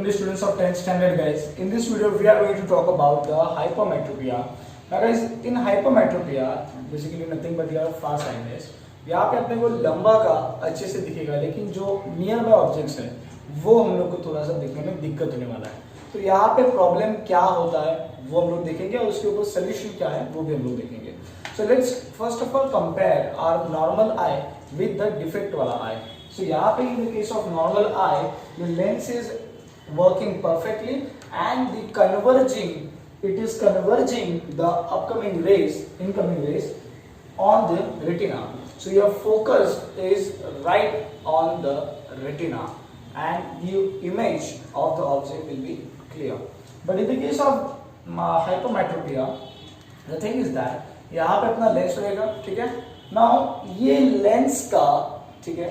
to the students of 10th standard, guys. In this video we are going to talk about the hypermetropia. Now guys, in hypermetropia basically nothing but your far sightedness. यहाँ पे अपने को लंबा का अच्छे से दिखेगा, लेकिन जो नियर बाय ऑब्जेक्ट्स है वो हम लोग को थोड़ा सा दिखने में दिक्कत होने वाला है. तो यहाँ पे प्रॉब्लम क्या होता है वो हम लोग देखेंगे और उसके ऊपर सोल्यूशन क्या है वो भी हम लोग देखेंगे. So let's first of all compare our normal eye with the defect वाला eye. So यहाँ पे in the case of normal eye, your lens is working perfectly and the it is converging the upcoming rays, incoming rays on the retina. So your focus is right on the retina and the image of the object will be clear. But in the case of hypermetropia, the thing is that यहाँ पे अपना lens रहेगा, ठीक है. Now ये lens का, ठीक है,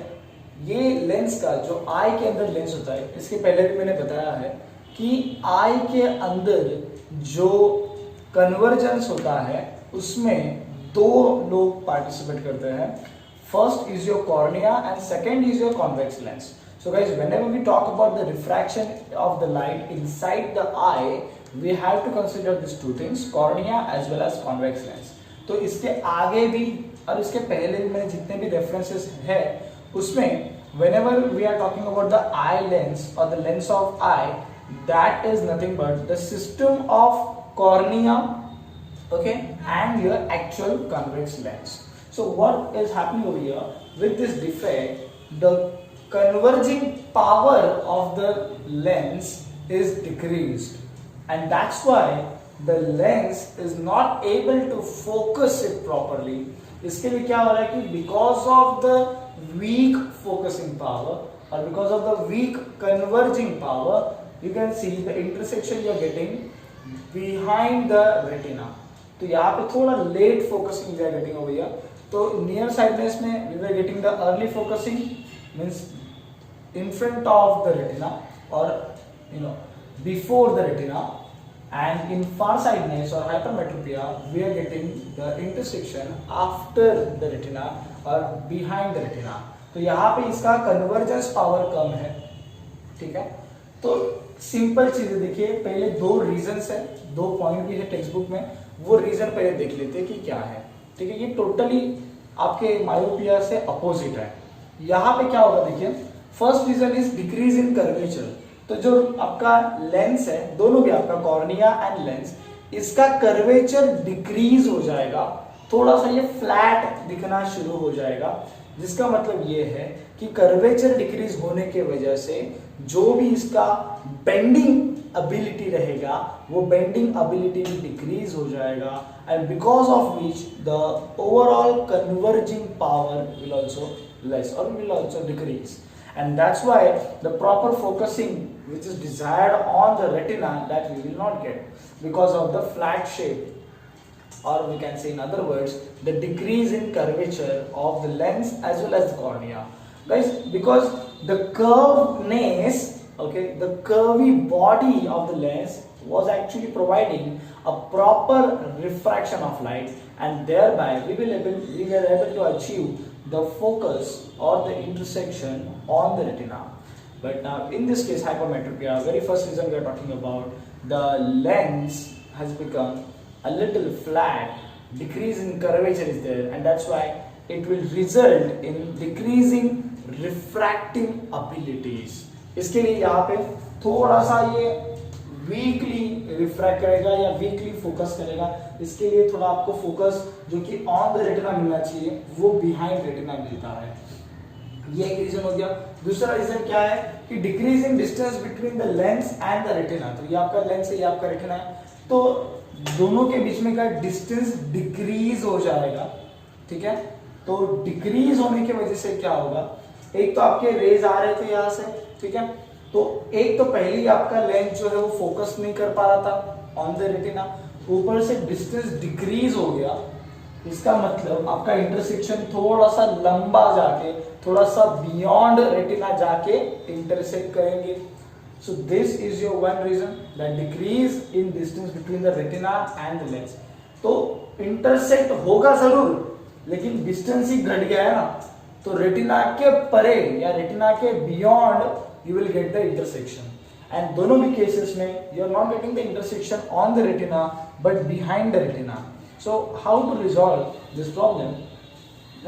ये लेंस का जो आई के अंदर लेंस होता है, इसके पहले भी मैंने बताया है कि आई के अंदर जो कन्वर्जेंस होता है उसमें दो लोग पार्टिसिपेट करते हैं. First is your cornea and second is your convex lens. So guys, whenever we talk about the refraction of the light inside the eye, we have to consider these two things, cornea as well as convex lens. तो इसके आगे भी और इसके पहले भी मैंने जितने भी रेफरेंसेस है उसमें whenever we are talking about the eye lens or the lens of eye, that is nothing but the system of cornea, okay, and your actual convex lens. So what is happening over here with this defect, the converging power of the lens is decreased, and that's why the lens is not able to focus it properly. इसके लिए क्या हो रहा है कि because of the weak focusing power or because of the weak converging power, you can see the intersection you are getting behind the retina. तो यहाँ पे थोड़ा late focusing we are getting over here. तो near sightedness में we were getting the early focusing, means in front of the retina or before the retina, and in farsightedness or hypermetropia we are getting the intersection after the retina or behind the retina. तो यहाँ पे इसका convergence power कम है, ठीक है. तो simple चीजें देखिए, पहले दो रीजंस है, दो पॉइंट भी है टेक्स्ट बुक में, वो रीजन पहले देख लेते हैं कि क्या है, ठीक है. ये टोटली आपके मायोपिया से अपोजिट है. यहाँ पे क्या होगा देखिए, first reason is decrease in curvature. तो जो आपका लेंस है, दोनों भी आपका कॉर्निया एंड लेंस, इसका कर्वेचर डिक्रीज हो जाएगा, थोड़ा सा ये फ्लैट दिखना शुरू हो जाएगा. जिसका मतलब ये है कि कर्वेचर डिक्रीज होने के वजह से जो भी इसका बेंडिंग एबिलिटी रहेगा वो बेंडिंग एबिलिटी भी डिक्रीज हो जाएगा, and because of which the overall converging power will also less or will also decrease. And that's why the proper focusing which is desired on the retina, that we will not get because of the flat shape, or we can say in other words the decrease in curvature of the lens as well as the cornea. Guys, because the curvedness, okay, the curvy body of the lens was actually providing a proper refraction of light, and thereby we were able to achieve the focus or the intersection on the retina. But now in this case hypermetropia, very first reason we are talking about, the lens has become a little flat, decrease in curvature is there, and that's why it will result in decreasing refracting abilities. इसके लिए यहाँ पे थोड़ा सा ये weekly refract करेगा या weekly focus करेगा. इसके लिए थोड़ा आपको फोकस जो कि ऑन द रेटिना मिलना चाहिए वो बिहाइंड रेटिना मिलता है. ये एक रीजन हो गया. दूसरा रीजन क्या है कि decreasing distance between the lens and the retina. तो ये आपका लेंस है, ये आपका रेटिना है, तो दोनों के बीच में का डिस्टेंस डिक्रीज हो जाएगा, ठीक है. तो डिक्रीज होने की वजह से क्या होगा, एक तो आपके रेज आ रहे थे यहाँ से, ठीक है, तो एक तो पहले आपका लेंस जो है वो फोकस नहीं कर पा रहा था ऑन द रेटिना, ऊपर से डिस्टेंस डिक्रीज हो गया. इसका मतलब आपका इंटरसेक्शन थोड़ा सा लंबा जाके, थोड़ा सा बियॉन्ड रेटिना जाके इंटरसेक्ट करेंगे. So this is your one reason, that decrease in distance between the retina and the lens. तो इंटरसेक्ट होगा जरूर, लेकिन डिस्टेंस ही घट गया है ना, तो रेटिना के परे या रेटिना के beyond you will get the intersection. And दोनों भी केसेस में you are not getting the intersection on the retina but behind the retina. So how to resolve this problem?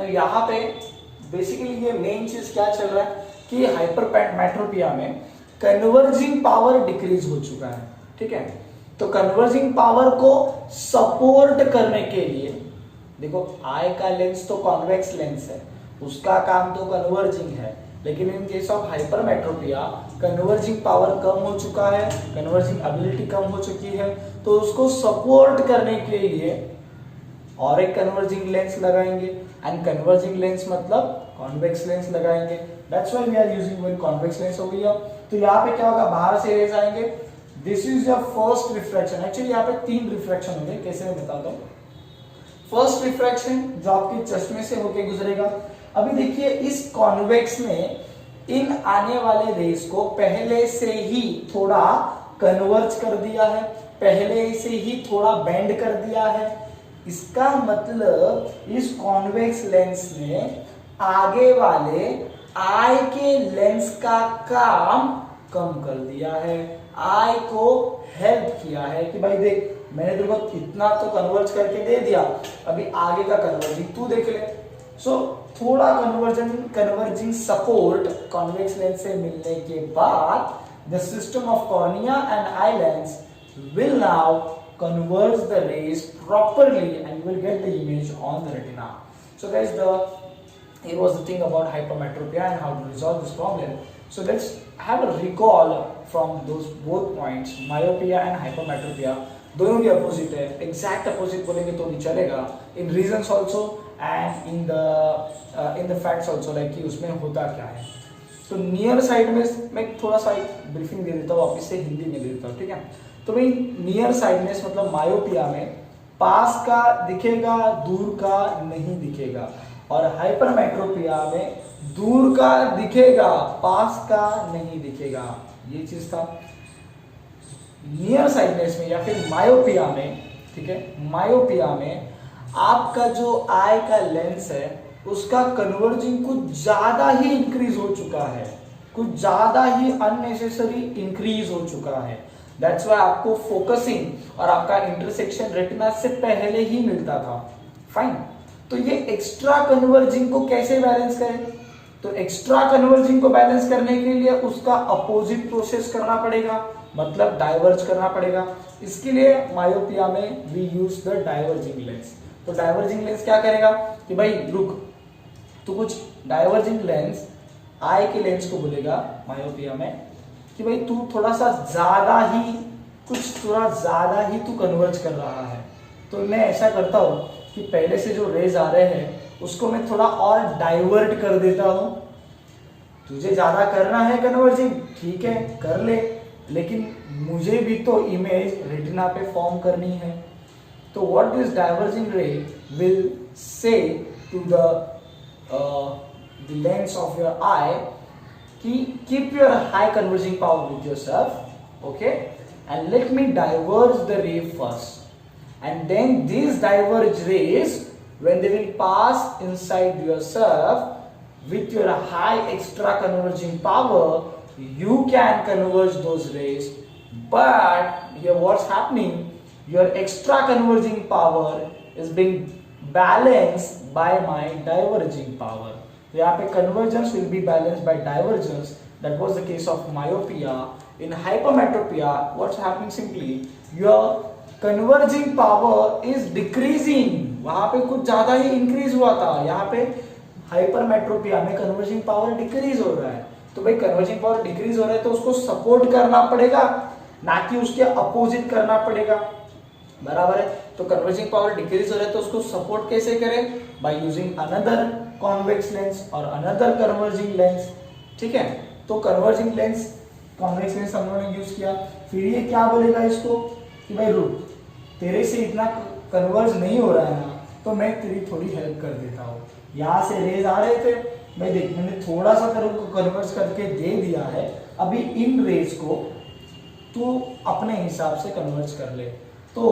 यहाँ पे बेसिकली ये मेन चीज क्या चल रहा है कि हाइपरमेट्रोपिया में कन्वर्जिंग पावर डिक्रीज हो चुका है. ठीक है, तो कन्वर्जिंग पावर को सपोर्ट करने के लिए, देखो आई का लेंस तो कॉन्वेक्स लेंस है, उसका काम तो कन्वर्जिंग है, लेकिन in case of hypermetropia converging power कम हो चुका है, कन्वर्जिंग एबिलिटी कम हो चुकी है, तो उसको सपोर्ट करने के लिए और एक कन्वर्जिंग लेंस लगाएंगे. एंड कन्वर्जिंग लेंस मतलब कॉन्वेक्स लेंस लगाएंगे. That's why we are using one convex lens over here. तो यहाँ पे क्या होगा, बाहर से रेज आएंगे. This is your first refraction. Actually यहाँ पे 3 रिफ्रैक्शन होंगे, कैसे मैं बताता हूँ. फर्स्ट रिफ्रैक्शन जो आपके चश्मे से होके गुजरेगा. अभी देखिए इस कॉन्वेक्स में इन आने वाले रेस को पहले से ही थोड़ा कन्वर्ज कर दिया है, पहले से ही थोड़ा बेंड कर दिया है. इसका मतलब इस कॉन्वेक्स लेंस ने आगे वाले आई के लेंस का काम कम कर दिया है, आई को हेल्प किया है कि भाई देख मैंने तेरे को इतना तो कन्वर्ज करके दे दिया, अभी आगे का कन्वर्जिंग तू देख ले. सो थोड़ा कन्वर्जिंग सपोर्ट कॉन्वेक्स लेंस से मिलने के बाद the system of cornea and eye lens will now converge the rays properly and you will get the image on the retina. So guys, here was the thing about hypermetropia and how to resolve this problem. So let's have a recall from those both points, myopia and hypermetropia. दोनों भी opposite है, exact opposite बोलेंगे तो भी चलेगा. In reasons also and in the facts also, like कि उसमें होता क्या है. तो नियर साइड में मैं थोड़ा सा एक ब्रीफिंग दे देता हूँ, वापिस से हिंदी में दे देता हूँ. ठीक है, तो भाई नियर साइडनेस मतलब मायोपिया में पास का दिखेगा, दूर का नहीं दिखेगा, और हाइपरमेट्रोपिया में दूर का दिखेगा, पास का नहीं दिखेगा. ये चीज था नियर साइडनेस में या फिर मायोपिया में. ठीक है, मायोपिया में आपका जो आई का लेंस है उसका कन्वर्जिंग कुछ ज्यादा ही इंक्रीज हो चुका है, कुछ ज्यादा ही अननेसेसरी इंक्रीज हो चुका है. दैट्स व्हाई आपको फोकसिंग और आपका इंटरसेक्शन रेटिना से पहले ही मिलता था. फाइन, तो ये एक्स्ट्रा कन्वर्जिंग को कैसे बैलेंस करें? तो एक्स्ट्रा कन्वर्जिंग को बैलेंस करने के लिए उसका अपोजिट प्रोसेस करना पड़ेगा, मतलब डाइवर्ज करना पड़ेगा. इसके लिए मायोपिया में we use the diverging lens. तो डाइवर्जिंग लेंस क्या करेगा कि भाई रुक, तो कुछ डाइवर्जिंग लेंस आई के लेंस को बोलेगा मायोपिया में कि भाई तू थोड़ा सा ज्यादा ही, कुछ थोड़ा ज्यादा ही तू कन्वर्ज कर रहा है. तो मैं ऐसा करता हूं कि पहले से जो रेज आ रहे हैं उसको मैं थोड़ा और डाइवर्ट कर देता हूं. तुझे ज्यादा करना है कन्वर्जिंग, ठीक है कर ले, लेकिन मुझे भी तो इमेज रेटिना पे फॉर्म करनी है. तो what this diverging ray will say to the lens of your eye, keep your high converging power with yourself, okay, and let me diverge the ray first, and then these diverged rays, when they will pass inside yourself with your high extra converging power, you can converge those rays. But here what's happening, your extra converging power is being balanced by my diverging power. तो यहाँ पे convergence will be balanced by divergence. That was the case of myopia. In hypermetropia, what's happening simply, your converging power is decreasing. वहाँ पे कुछ ज्यादा ही increase हुआ था, यहाँ पे hypermetropia में converging power decrease हो रहा है. तो भाई converging power decrease हो रहा है तो उसको support करना पड़ेगा, ना कि उसके opposite करना पड़ेगा. बराबर है. तो converging power decrease हो रहा है तो उसको support कैसे करें? By using another convex lens और another converging lens. ठीक है, तो converging lens, convex lens हम लोगों ने यूज किया. फिर ये क्या बोलेगा इसको कि भाई रुक, तेरे से इतना कन्वर्ज नहीं हो रहा है ना, तो मैं तेरी थोड़ी हेल्प कर देता हूँ. यहाँ से रेज आ रहे थे, मैं देख मैंने थोड़ा सा कन्वर्ज करके दे दिया है, अभी इन रेज को तू अपने हिसाब से कन्वर्ज कर ले. तो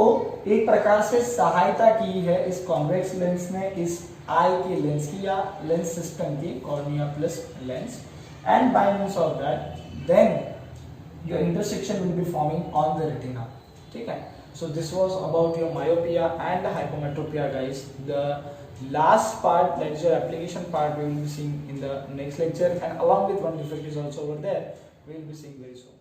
एक प्रकार से सहायता की है इस कॉन्वेक्स लेंस ने इस आई के लेंस की या लेंस सिस्टम की, cornea plus lens, and by means of that then your intersection will be forming on the retina. Okay, so this was about your myopia and the hypermetropia, guys. The last part, that is your application part, we will be seeing in the next lecture, and along with one defect is also over there, we will be seeing very soon.